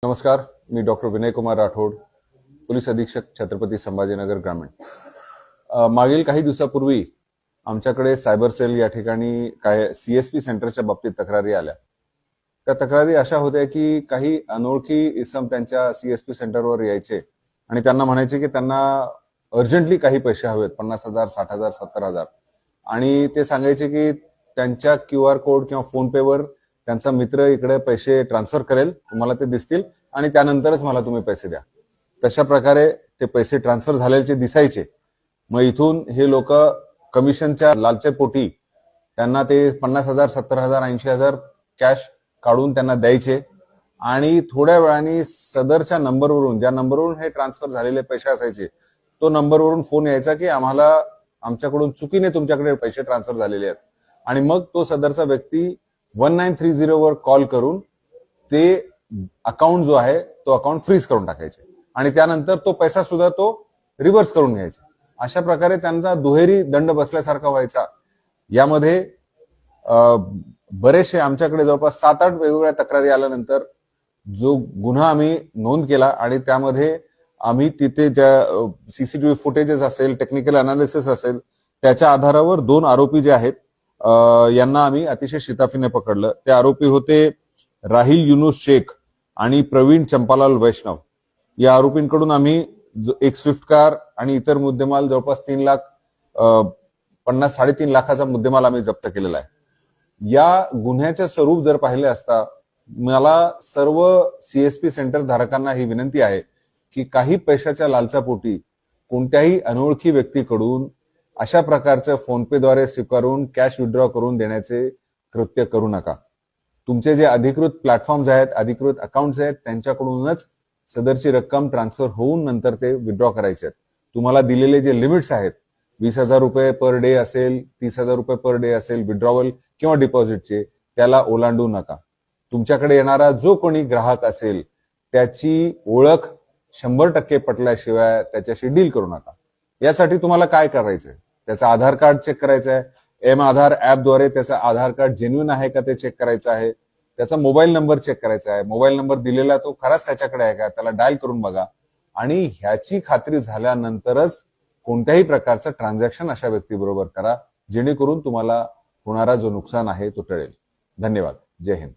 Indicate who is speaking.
Speaker 1: नमस्कार, मी doctor Vinay Kumar Rathod, police अधीक्षक छत्रपती संभाजीनगर ग्रामीण। मागील काही दिवसापूर्वी आमच्याकडे सायबर सेल या ठिकाणी काय सीएसपी सेंटरच्या बाबतीत तक्रारी आल्या। त्या तक्रारी अशा होत्या की काही अनोळखी इसम त्यांच्या सीएसपी सेंटरवर यायचे आणि त्यांना म्हणायचे की त्यांना अर्जंटली काही पैसे हवेत, 50,000, 60,000, 70,000, आणि ते सांगायचे की त्यांच्या QR कोड किंवा फोन पेवर त्यांचा मित्र इकडे पैसे ट्रान्सफर करेल, तुम्हाला ते दिसतील आणि त्यानंतरच मला तुम्ही पैसे द्या। तशा प्रकारे ते पैसे ट्रान्सफर झाल्याचे दिसायचे। मग इथून हे लोक कमिशनच्या लालचेपोटी त्यांना ते 50,000, 70,000, 80,000 कॅश काढून त्यांना द्यायचे आणि थोड्या वेळाने सदरच्या नंबरवरून, ज्या नंबरवरून हे ट्रान्सफर झालेले पैसे असायचे, तो नंबरवरून फोन यायचा की आम्हाला आमच्याकडून चुकीने तुमच्याकडे पैसे ट्रान्सफर झालेले आहेत, आणि मग तो सदरचा व्यक्ती 1930 वर कॉल करून ते अकाउंट जो आहे तो अकाउंट फ्रीज करून टाकायचे आणि त्यानंतर तो पैसा सुद्धा तो रिव्हर्स करून घ्यायचा। अशा प्रकारे त्यांचा दुहेरी दंड बसल्यासारखा व्हायचा। यामध्ये बरेचसे आमच्याकडे जवळपास 7-8 वेगवेगळ्या तक्रारी आल्यानंतर जो गुन्हा आम्ही नोंद केला आणि त्यामध्ये आम्ही तिथे ज्या सीसीटीव्ही फुटेजेस असेल, टेक्निकल अनालिसिस असेल, त्याच्या आधारावर 2 आरोपी जे आहेत यांना आम्ही अतिशय शिताफीने पकडलं। ते आरोपी होते राहिल युनुस शेख आणि प्रवीण चंपालाल वैष्णव। या आरोपींकडून आम्ही एक स्विफ्ट कार आणि इतर मुद्देमाल जवळपास 3,50,000-3.5 लाखाचा मुद्देमाल आम्ही जप्त केलेला आहे। या गुन्ह्याचे स्वरूप जर पाहिले असता, मला सर्व सीएसपी सेंटर धारकांना ही विनंती आहे की काही पैशाच्या लालचापोटी कोणत्याही अनोळखी व्यक्तीकडून अशा प्रकारचे फोनपेद्वारे स्वीकारून कॅश विड्रॉ करून देण्याचे कृत्य करू नका। तुमचे जे अधिकृत प्लॅटफॉर्म्स आहेत, अधिकृत अकाउंट्स आहेत, त्यांच्याकडूनच सदरची रक्कम ट्रान्सफर होऊन नंतर ते विड्रॉ करायचे आहेत। तुम्हाला दिलेले जे लिमिट्स आहेत, 20,000 रुपये पर डे असेल, 30,000 रुपये पर डे असेल विड्रॉवल किंवा डिपॉझिटचे, त्याला ओलांडू नका। तुमच्याकडे येणारा जो कोणी ग्राहक असेल त्याची ओळख 100% पटल्याशिवाय त्याच्याशी डील करू नका। यासाठी तुम्हाला काय करायचंय, त्याचं आधार कार्ड चेक करायचं आहे। M-आधार ऍपद्वारे त्याचं आधार कार्ड जेन्युइन आहे का ते चेक करायचं आहे। त्याचा मोबाईल नंबर चेक करायचा आहे। मोबाईल नंबर दिलेला तो खराच त्याच्याकडे आहे का, त्याला डायल करून बघा, आणि ह्याची खात्री झाल्यानंतरच कोणत्याही प्रकारचं ट्रान्झॅक्शन अशा व्यक्तीबरोबर करा, जेणेकरून तुम्हाला होणारा जो नुकसान आहे तो टळेल। धन्यवाद। जय हिंद।